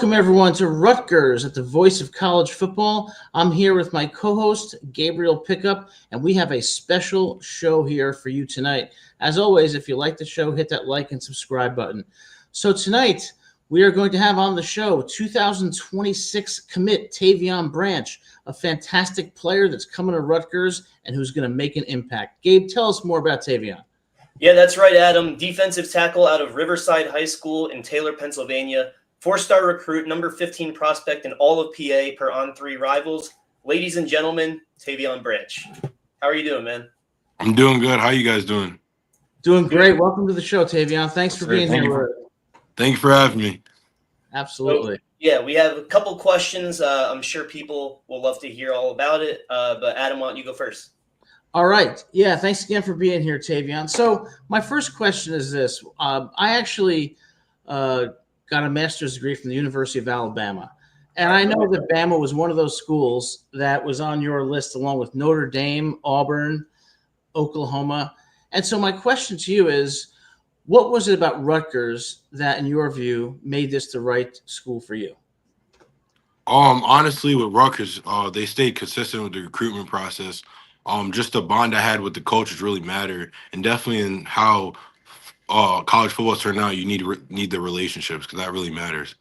Welcome, everyone, to Rutgers at the Voice of College Football. I'm here with my co-host, Gabriel Pickup, and we have a special show here for you tonight. As always, if you like the show, hit that like and subscribe button. So tonight, we are going to have on the show 2026 commit Tavian Branch, a fantastic player that's coming to Rutgers and who's going to make an impact. Gabe, tell us more about Tavian. Yeah, that's right, Adam. Defensive tackle out of Riverside High School in Taylor, Pennsylvania. Four-star recruit, number 15 prospect in all of PA per On3 Rivals. Ladies and gentlemen, Tavian Branch. How are you doing, man? I'm doing good. How you guys doing? Doing great. Welcome to the show, Tavian. Thanks for being here. Thank you for having me. Absolutely. So, yeah, we have a couple questions. I'm sure people will love to hear all about it. But Adam, why don't you go first? All right. Yeah, thanks again for being here, Tavian. So my first question is this. I actually got a master's degree from the University of Alabama. And I know that Bama was one of those schools that was on your list along with Notre Dame, Auburn, Oklahoma. And so my question to you is, what was it about Rutgers that, in your view, made this the right school for you? Honestly, with Rutgers, they stayed consistent with the recruitment process. Just the bond I had with the coaches really mattered, and definitely in how college football turned out, you need the relationships because that really matters.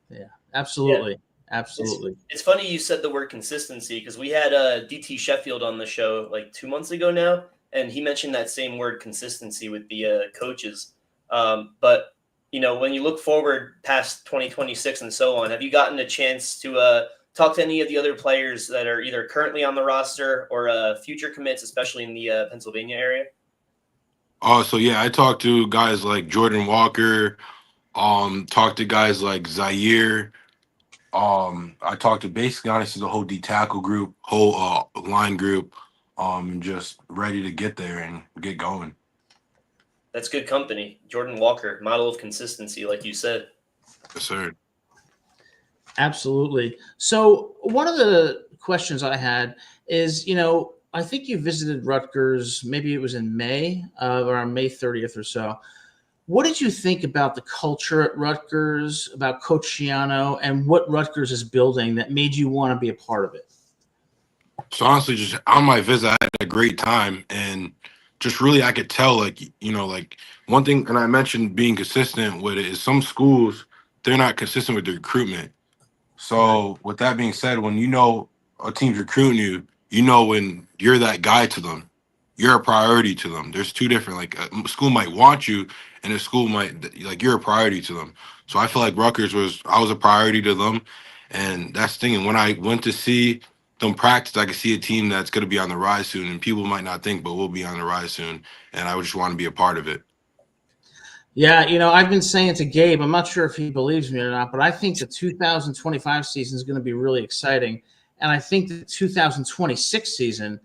Yeah, absolutely. Yeah. Absolutely. It's funny you said the word consistency because we had DT Sheffield on the show like 2 months ago now, and he mentioned that same word consistency with the coaches. But, you know, when you look forward past 2026 and so on, have you gotten a chance to talk to any of the other players that are either currently on the roster or future commits, especially in the Pennsylvania area? So yeah, I talked to guys like Jordan Walker, talked to guys like Zaire. I talked to basically honestly the whole D tackle group, whole line group, just ready to get there and get going. That's good company. Jordan Walker, model of consistency, like you said. Yes, sir. Absolutely. So one of the questions I had is, you know, I think you visited Rutgers, maybe it was in May, around May 30th or so. What did you think about the culture at Rutgers, about Coach Schiano, and what Rutgers is building that made you want to be a part of it? So honestly, just on my visit, I had a great time, and just really I could tell, like, you know, like one thing, and I mentioned being consistent with it, is some schools, they're not consistent with the recruitment. So with that being said, when you know a team's recruiting you, you know when you're that guy to them, you're a priority to them. There's two different, like a school might want you and a school might, like, you're a priority to them. So I feel like Rutgers I was a priority to them. And that's the thing. And when I went to see them practice, I could see a team that's going to be on the rise soon. And people might not think, but we'll be on the rise soon. And I just want to be a part of it. Yeah, you know, I've been saying to Gabe, I'm not sure if he believes me or not, but I think the 2025 season is going to be really exciting. And I think the 2026 season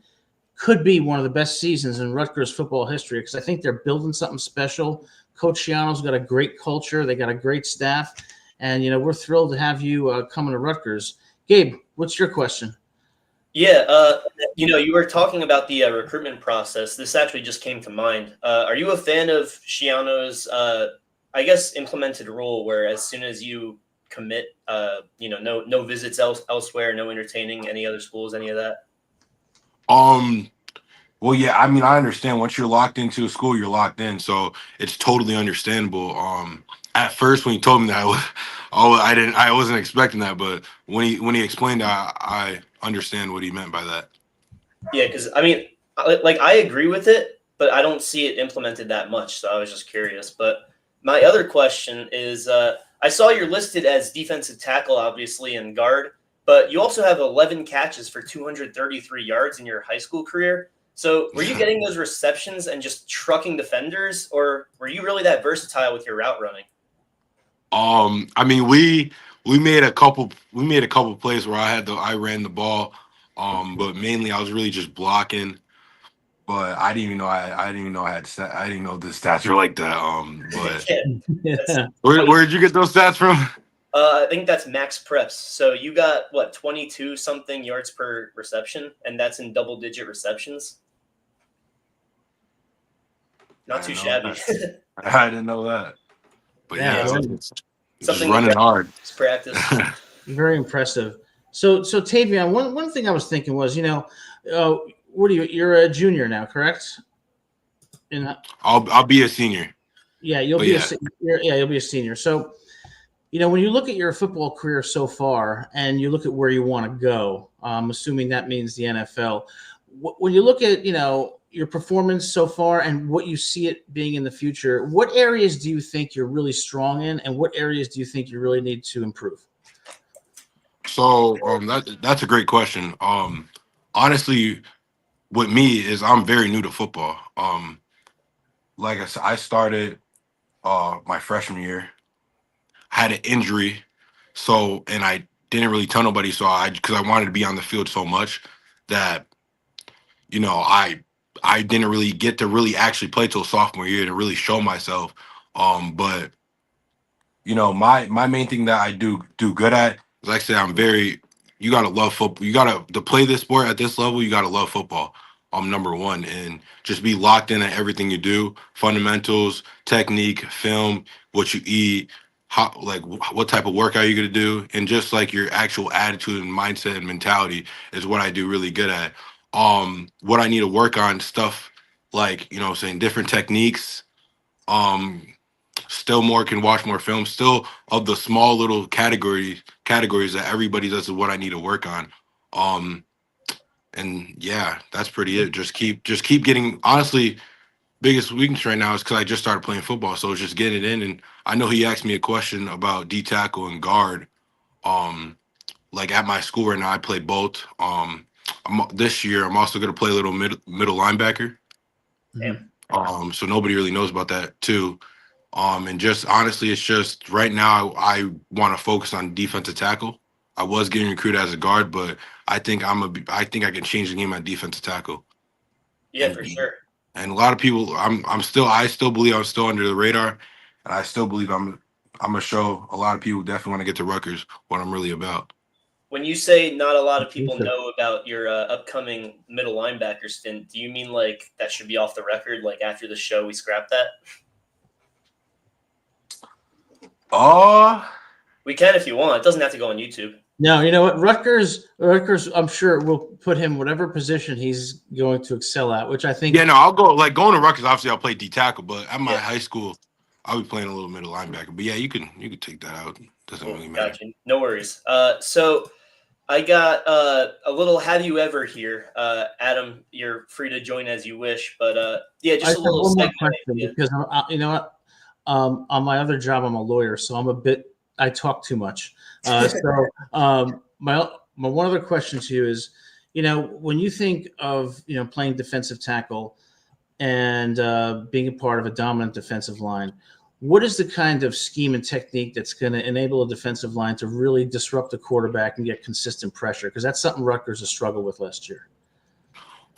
could be one of the best seasons in Rutgers football history because I think they're building something special. Coach Schiano's got a great culture. They got a great staff. And, you know, we're thrilled to have you coming to Rutgers. Gabe, what's your question? Yeah, you know, you were talking about the recruitment process. This actually just came to mind. Are you a fan of Schiano's, I guess, implemented rule where as soon as you commit, you know, no visits elsewhere, no entertaining any other schools, any of that? Well, yeah, I mean, I understand once you're locked into a school, you're locked in. So it's totally understandable. At first, when he told me that, I wasn't expecting that. But when he explained that, I understand what he meant by that. Yeah, because I mean, like I agree with it, but I don't see it implemented that much. So I was just curious. But my other question is, I saw you're listed as defensive tackle, obviously, and guard, but you also have 11 catches for 233 yards in your high school career. So were you getting those receptions and just trucking defenders, or were you really that versatile with your route running? I mean, we made a couple plays where I ran the ball, but mainly I was really just blocking. But I didn't even know I didn't even know I didn't know the stats were like that. But Yeah. where did you get those stats from? I think that's max preps. So you got what, 22 something yards per reception, and that's in double-digit receptions. Not too shabby. I didn't know that. But Yeah, just Something running hard. to practice. Very impressive. So Tavian, one thing I was thinking was, what are you? You're a junior now, correct? In I'll be a senior. Yeah, you'll But be yeah. you'll be a senior. So, when you look at your football career so far, and you look at where you want to go, I'm assuming that means the NFL. When you look at your performance so far and what you see it being in the future, what areas do you think you're really strong in, and what areas do you think you really need to improve? So that's a great question. Honestly, with me is I'm very new to football. Like I said, I started my freshman year, had an injury, and I didn't really tell nobody. So because I wanted to be on the field so much that I didn't really get to really actually play till sophomore year to really show myself. But my main thing that I do good at is, like I said, you gotta love football. You gotta to play this sport at this level, you gotta love football. Number one, and just be locked in at everything you do, fundamentals, technique, film, what you eat, what type of workout you're gonna do, and just like your actual attitude and mindset and mentality is what I do really good at. What I need to work on, stuff like, saying different techniques, um still more can watch more films, still of the small little categories that everybody does is what I need to work on. um and yeah, that's pretty it. Just keep getting, honestly, biggest weakness right now is because I just started playing football, so it's just getting it in. And I know he asked me a question about D tackle and guard. um like at my school right now, I play both. This year I'm also going to play a little middle linebacker. Mhm. Damn. So nobody really knows about that too. And just honestly, it's just right now I want to focus on defensive tackle. I was getting recruited as a guard, but I think I can change the game at defensive tackle. Yeah, And for sure. and a lot of people, I still believe I'm still under the radar, and I still believe I'm gonna show a lot of people definitely want to get to Rutgers what I'm really about. When you say not a lot of people Impressive. know about your upcoming middle linebacker stint, do you mean like that should be off the record? Like after the show, we scrap that? Oh, We can if you want. It doesn't have to go on YouTube. No, you know what? Rutgers, I'm sure will put him whatever position he's going to excel at, which I think. yeah, no, I'll go, like, going to Rutgers. Obviously, I'll play D tackle, but at my Yeah, high school, I'll be playing a little middle linebacker. But yeah, you can take that out. Doesn't cool. really matter. Gotcha. No worries. So I got a little "Have you ever" here, Adam. You're free to join as you wish, but yeah, I just just a have little one more segment question idea. because you know what? On my other job, I'm a lawyer, so I talk too much. My one other question to you is, when you think of playing defensive tackle and being a part of a dominant defensive line, what is the kind of scheme and technique that's going to enable a defensive line to really disrupt the quarterback and get consistent pressure? Because that's something Rutgers has struggled with last year.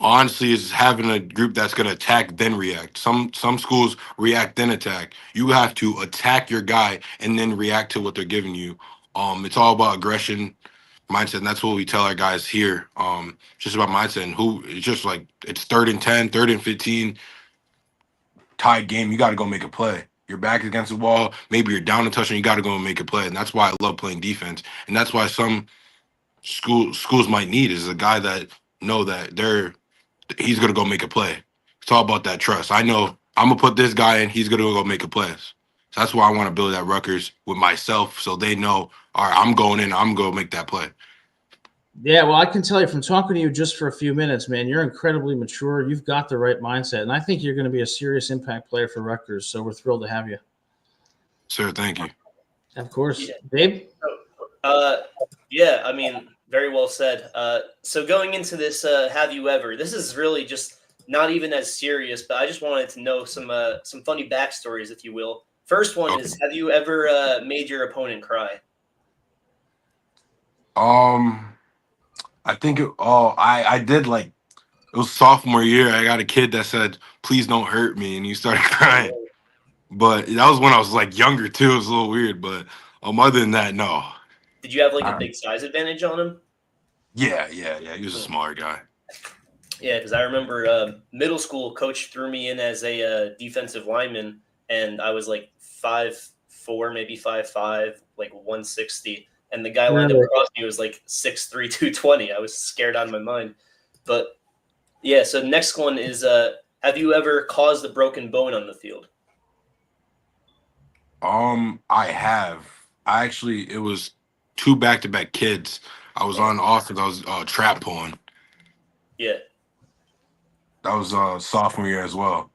Honestly, is having a group that's going to attack then react. Some schools react then attack. You have to attack your guy and then react to what they're giving you. It's all about aggression, mindset, and that's what we tell our guys here. Just about mindset, and who it's just like it's 3rd and 10, 3rd and 15, tied game. You got to go make a play. Your back against the wall. Maybe you're down a touchdown. You got to go and make a play, and that's why I love playing defense. And that's why some schools might need is a guy that know that he's gonna go make a play. It's all about that trust. I know I'm gonna put this guy in. He's gonna go make a play. So that's why I want to build that Rutgers with myself, so they know. All right, I'm going in. I'm gonna make that play. Yeah, well, I can tell you from talking to you just for a few minutes, man, you're incredibly mature. You've got the right mindset, and I think you're going to be a serious impact player for Rutgers. So we're thrilled to have you. Sir, thank you. Of course, Yeah. Dave. Yeah. I mean, very well said. So going into this, "Have you ever?" This is really just not even as serious, but I just wanted to know some funny backstories, if you will. First one Okay. is: Have you ever made your opponent cry? I think I did, like, it was sophomore year. I got a kid that said, "Please don't hurt me," and he started crying. Oh, But that was when I was like younger too. It was a little weird, but other than that, no. did you have like a Um, big size advantage on him? yeah. He was a smaller guy. Yeah, because I remember middle school coach threw me in as a defensive lineman, and I was like 5'4", 5'4", maybe 5'5", like 160. And the guy lined up Really? across me was like 6'3", 220. I was scared out of my mind. But yeah, so next one is have you ever caused a broken bone on the field? I have. It was two back-to-back kids. I was on offense. I was trap pulling. Yeah. That was sophomore year as well.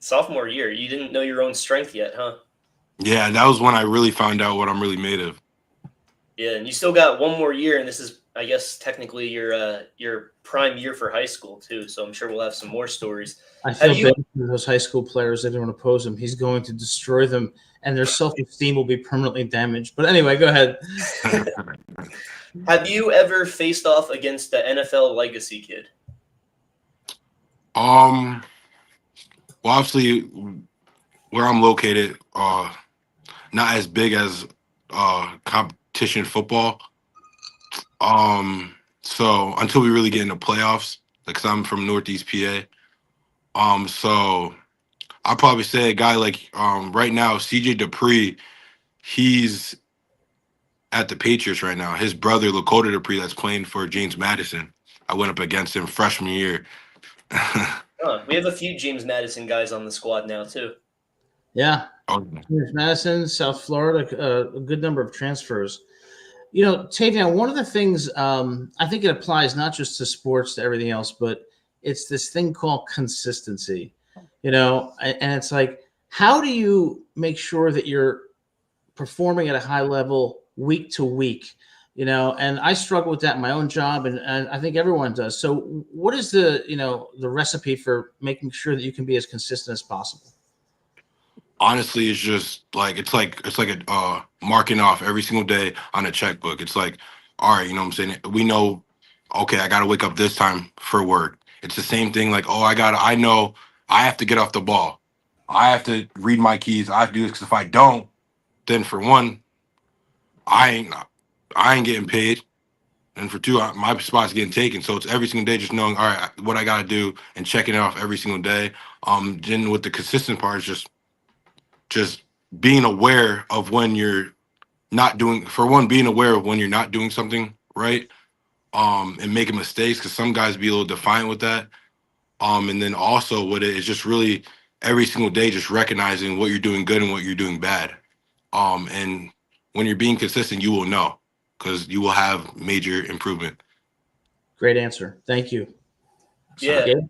Sophomore year. You didn't know your own strength yet, huh? Yeah, that was when I really found out what I'm really made of. Yeah, and you still got one more year, and this is, I guess, technically your prime year for high school too. So I'm sure we'll have some more stories. I Have feel you? bad for those high school players that don't oppose him. He's going to destroy them, and their self-esteem will be permanently damaged. But anyway, go ahead. Have you ever faced off against the NFL legacy kid? Well, obviously, where I'm located, not as big as competition football. So until we really get into playoffs, like 'cause I'm from Northeast PA. So I'll probably say a guy like right now, CJ Dupree, he's at the Patriots right now. His brother, Lakota Dupree, that's playing for James Madison. I went up against him freshman year. We have a few James Madison guys on the squad now too. Yeah. Oh, Madison, South Florida, a good number of transfers. You know, Tavian, one of the things I think it applies not just to sports, to everything else, but it's this thing called consistency. You know, and it's like, how do you make sure that you're performing at a high level week to week? You know, and I struggle with that in my own job, and I think everyone does. So, what is the recipe for making sure that you can be as consistent as possible? honestly, it's just like it's like a marking off every single day on a checkbook. It's like, all right, you know what I'm saying? We know, okay, I gotta wake up this time for work. It's the same thing, like, oh, I know I have to get off the ball. I have to read my keys. I have to do this because if I don't, then for one, I ain't I ain't getting paid. And for two, my spot's getting taken. So it's every single day just knowing, all right, what I gotta do and checking it off every single day. Then with the consistent part is just being aware of when you're not doing, for one, being aware of when you're not doing something right, and making mistakes, because some guys be a little defiant with that. And then also with it is just really every single day just recognizing what you're doing good and what you're doing bad. And when you're being consistent, you will know because you will have major improvement. Great answer. Thank you. Yeah. Yeah.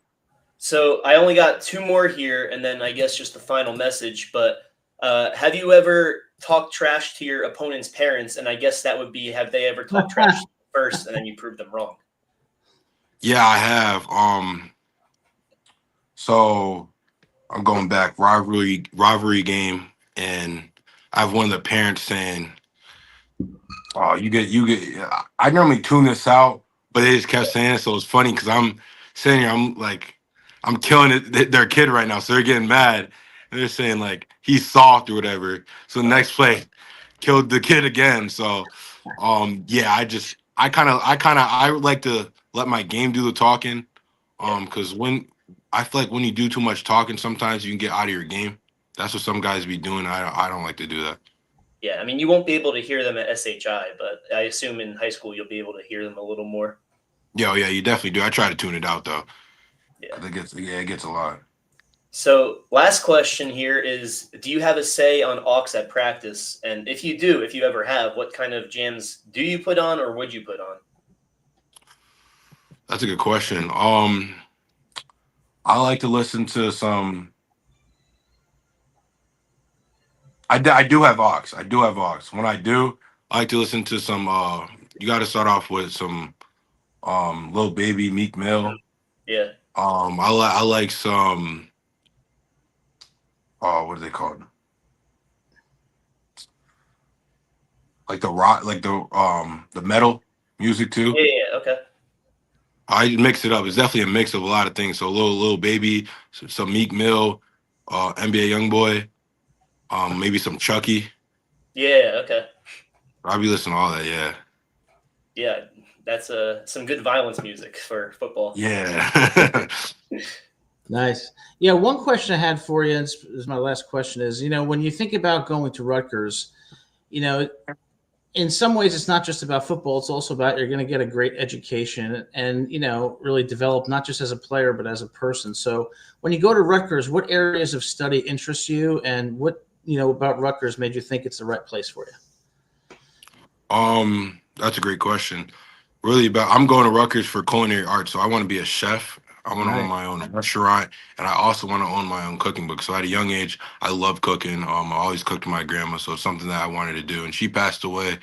So I only got two more here, and then I guess just the final message. But have you ever talked trash to your opponent's parents? And I guess that would be, have they ever talked trash first, and then you prove them wrong? Yeah, I have. So I'm going back rivalry game, and I have one of the parents saying, "Oh, you get." I normally tune this out, but they just kept saying it, so it's funny because I'm sitting here, I'm like, I'm killing it. Their kid right now, so they're getting mad, and they're saying like he's soft or whatever. So the next play, killed the kid again. So, yeah, I like to let my game do the talking, because when I feel like when you do too much talking, sometimes you can get out of your game. That's what some guys be doing. I don't like to do that. Yeah, I mean, you won't be able to hear them at SHI, but I assume in high school you'll be able to hear them a little more. Yeah, you definitely do. I try to tune it out though. Yeah. It gets a lot. So last question here is, do you have a say on aux at practice? And if you do, if you ever have, what kind of jams do you put on or would you put on? That's a good question. I like to listen to some. I do have aux. I do have aux. When I do, I like to listen to some. You got to start off with some Lil Baby, Meek Mill. Yeah. I like some. What are they called? Like the rock, like the metal music too. Yeah. Okay. I mix it up. It's definitely a mix of a lot of things. So little baby, some Meek Mill, NBA YoungBoy, maybe some Chucky. Yeah. Okay. I'll be listening to all that. Yeah. Yeah. That's some good violence music for football. Yeah. Nice. Yeah, one question I had for you, and this is my last question, is when you think about going to Rutgers, you know, in some ways it's not just about football, it's also about you're going to get a great education and really develop not just as a player but as a person. So when you go to Rutgers, what areas of study interest you, and what about Rutgers made you think it's the right place for you? That's a great question. Really about I'm going to Rutgers for culinary arts, so I want to be a chef. I want to own Nice. my own restaurant, and I also want to own my own cooking book. So at a young age, I love cooking. I always cooked for my grandma, so it's something that I wanted to do. And she passed away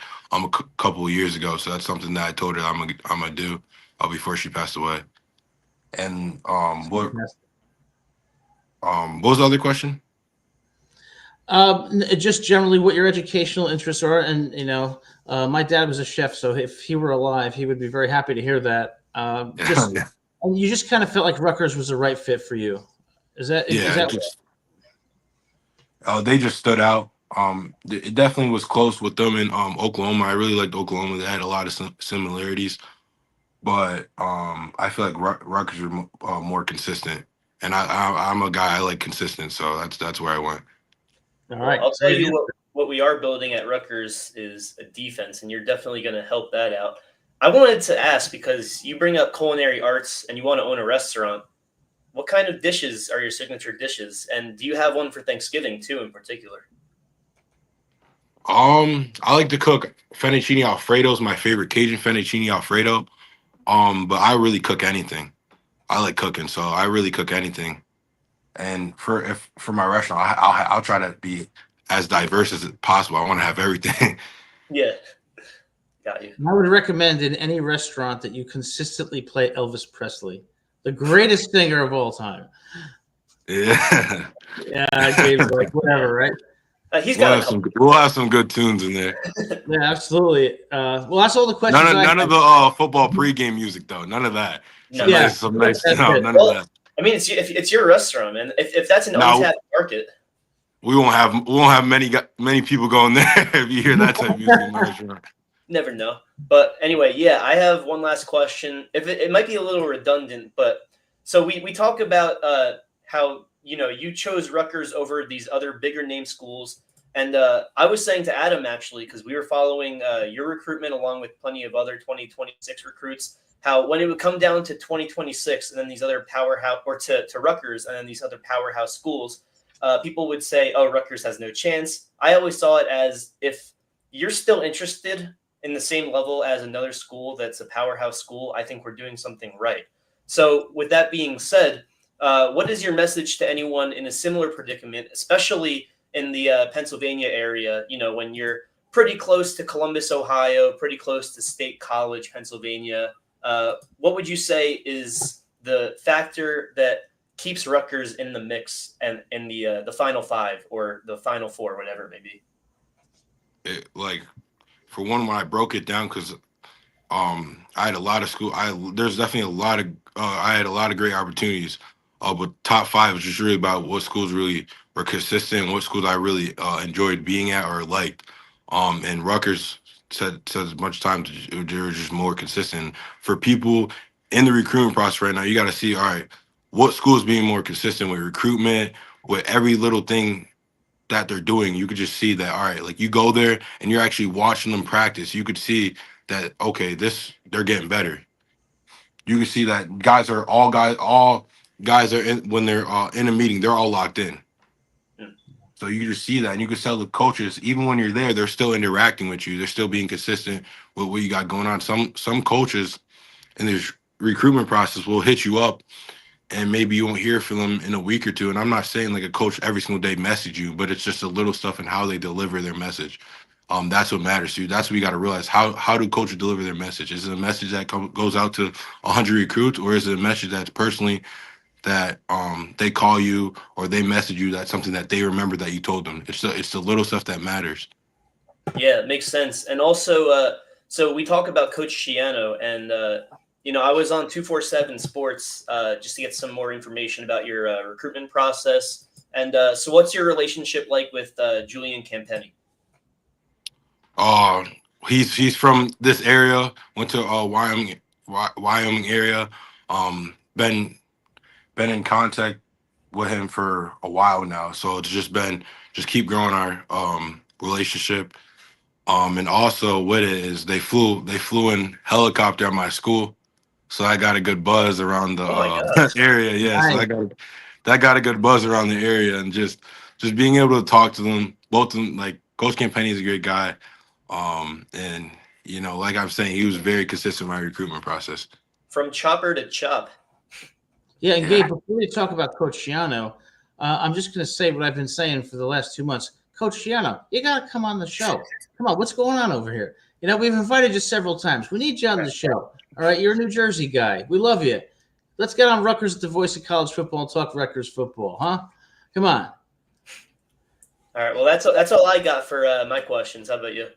couple of years ago, so that's something that I told her I'm gonna do before she passed away. And what was the other question? Just generally what your educational interests are, and my dad was a chef, so if he were alive, he would be very happy to hear that. Just Yeah, and you just kind of felt like Rutgers was the right fit for you. Is yeah. that They just stood out. It definitely was close with them in Oklahoma. I really liked Oklahoma. They had a lot of similarities, but I feel like Rutgers are more consistent, and I'm a guy I like consistent, so that's where I went. all Well, right? I'll tell Great you answer. what we are building at Rutgers is a defense, and you're definitely going to help that out. I wanted to ask because you bring up culinary arts and you want to own a restaurant. What kind of dishes are your signature dishes, and do you have one for Thanksgiving too, in particular? I like to cook fettuccine alfredo is my favorite Cajun fettuccine alfredo. But I really cook anything. I like cooking, so I really cook anything. And for my restaurant, I'll try to be as diverse as possible. I want to have everything. Yeah, got you. And I would recommend in any restaurant that you consistently play Elvis Presley, the greatest singer of all time. Yeah. Yeah, Gabe's like whatever, right? He's got a couple. We'll have some good tunes in there. Yeah, absolutely. Well, that's all the questions I None have. of the football pregame music though. None of that. No, Yeah, Some nice that's no, it. none of well, that. I mean, it's your restaurant, man. If that's an No, untapped market, we won't have many people going there if you hear that type of music in my restaurant. never know. But anyway, yeah, I have one last question. If it might be a little redundant, but so we talk about how you chose Rutgers over these other bigger name schools, and I was saying to Adam actually because we were following your recruitment along with plenty of other 2026 recruits. How when it would come down to 2026 and then these other powerhouse or to Rutgers and then these other powerhouse schools, people would say, "Oh, Rutgers has no chance." I always saw it as if you're still interested in the same level as another school that's a powerhouse school, I think we're doing something right. So, with that being said, what is your message to anyone in a similar predicament, especially in the Pennsylvania area? When you're pretty close to Columbus, Ohio, pretty close to State College, Pennsylvania. What would you say is the factor that keeps Rutgers in the mix and in the Final Five or the Final Four, whatever it may be? Like for one, when I broke it down, because I had a lot of school. There's definitely a lot of I had a lot of great opportunities. But top five was just really about what schools really were consistent, what schools I really enjoyed being at or liked. And Rutgers said as much times they were just more consistent. For people in the recruitment process right now, you got to see, all right, what school is being more consistent with recruitment, with every little thing that they're doing. You could just see that, all right, like you go there and you're actually watching them practice. You could see that, okay, they're getting better. You can see that all guys are when they're in a meeting, they're all locked in. Mm. So you can just see that, and you can tell the coaches, even when you're there, they're still interacting with you. They're still being consistent with what you got going on. Some coaches in this recruitment process will hit you up, and maybe you won't hear from them in a week or two. And I'm not saying like a coach every single day message you, but it's just a little stuff in how they deliver their message. That's what matters to you. That's what you got to realize. How do coaches deliver their message? Is it a message that goes out to 100 recruits, or is it a message that's personally that they call you or they message you? That's something that they remember that you told them. It's the little stuff that matters. Yeah, it makes sense. And also, so we talk about Coach Shiano, and I was on 247 Sports just to get some more information about your recruitment process. And so, what's your relationship like with Julian Campeni? Uh, he's from this area. Went to Wyoming area. Been been in contact with him for a while now. So it's just keep growing our relationship. And also with it is they flew in helicopter at my school, so I got a good buzz around the Oh my God. area. Yeah, so Nice. that got a good buzz around the area, and just being able to talk to them, both of them. Like Coach Campani is a great guy, and like I'm saying, he was very consistent in my recruitment process. From chopper to chop. Yeah, and Gabe, before we talk about Coach Shiano, I'm just going to say what I've been saying for the last 2 months. Coach Shiano, you got to come on the show. Come on, what's going on over here? We've invited you several times. We need you on the show. All right, you're a New Jersey guy. We love you. Let's get on Rutgers, the voice of college football, and talk Rutgers football, huh? Come on. All right. Well, that's all I got for my questions. How about you?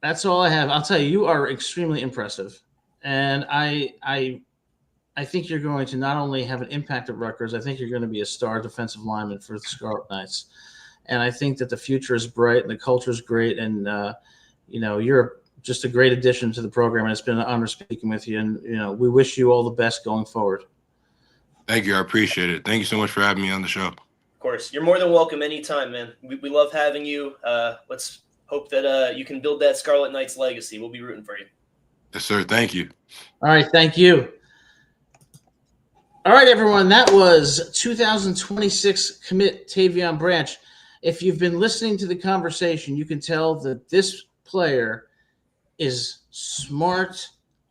That's all I have. I'll tell you, you are extremely impressive, and I think you're going to not only have an impact at Rutgers, I think you're going to be a star defensive lineman for the Scarlet Knights. And I think that the future is bright and the culture is great. And, you're just a great addition to the program. And it's been an honor speaking with you. And, we wish you all the best going forward. Thank you. I appreciate it. Thank you so much for having me on the show. Of course. You're more than welcome anytime, man. We love having you. Let's hope that you can build that Scarlet Knights legacy. We'll be rooting for you. Yes, sir. Thank you. All right. Thank you. All right, everyone. That was 2026 commit Tavian Branch. If you've been listening to the conversation, you can tell that this player is smart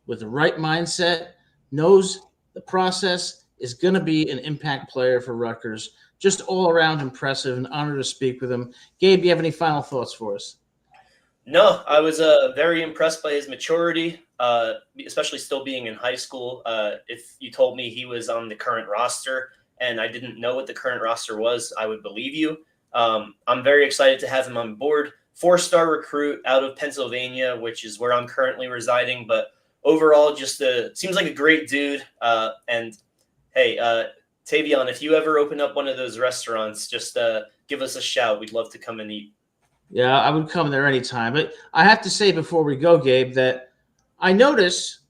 with the right mindset, knows the process, is going to be an impact player for Rutgers. Just all around impressive, an honor to speak with him. Gabe, you have any final thoughts for us? No, I was very impressed by his maturity, especially still being in high school. If you told me he was on the current roster and I didn't know what the current roster was, I would believe you. I'm very excited to have him on board. 4-star recruit out of Pennsylvania, which is where I'm currently residing. But overall, just seems like a great dude. And hey, Tavian, if you ever open up one of those restaurants, just give us a shout. We'd love to come and eat. Yeah, I would come there anytime. But I have to say before we go, Gabe, that I noticed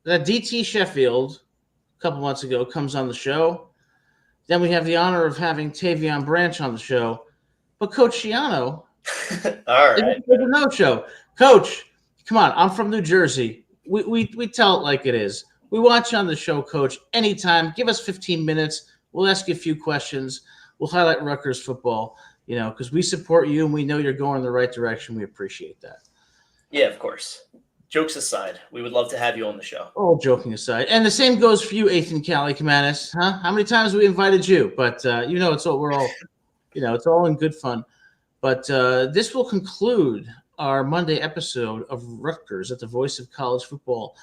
that DT Sheffield a couple months ago comes on the show. Then we have the honor of having Tavian Branch on the show. But Coach Shiano, all right, it's a no-show. Coach, come on. I'm from New Jersey. We tell it like it is. We want you on the show, Coach, anytime. Give us 15 minutes. We'll ask you a few questions. We'll highlight Rutgers football. Because we support you and we know you're going in the right direction. We appreciate that. Yeah, of course. Jokes aside, we would love to have you on the show. All joking aside. And the same goes for you, Ethan Cali Kamanis. Huh? How many times have we invited you? But, it's all in good fun. But this will conclude our Monday episode of Rutgers at the Voice of College Football.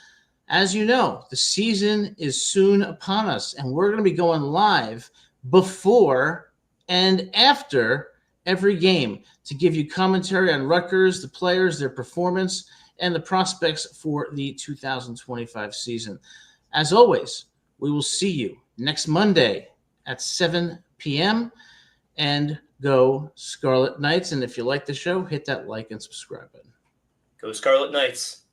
As you know, the season is soon upon us, and we're going to be going live before and after every game to give you commentary on Rutgers, the players, their performance, and the prospects for the 2025 season. As always, we will see you next Monday at 7 p.m. and go Scarlet Knights. And if you like the show, hit that like and subscribe button. Go Scarlet Knights.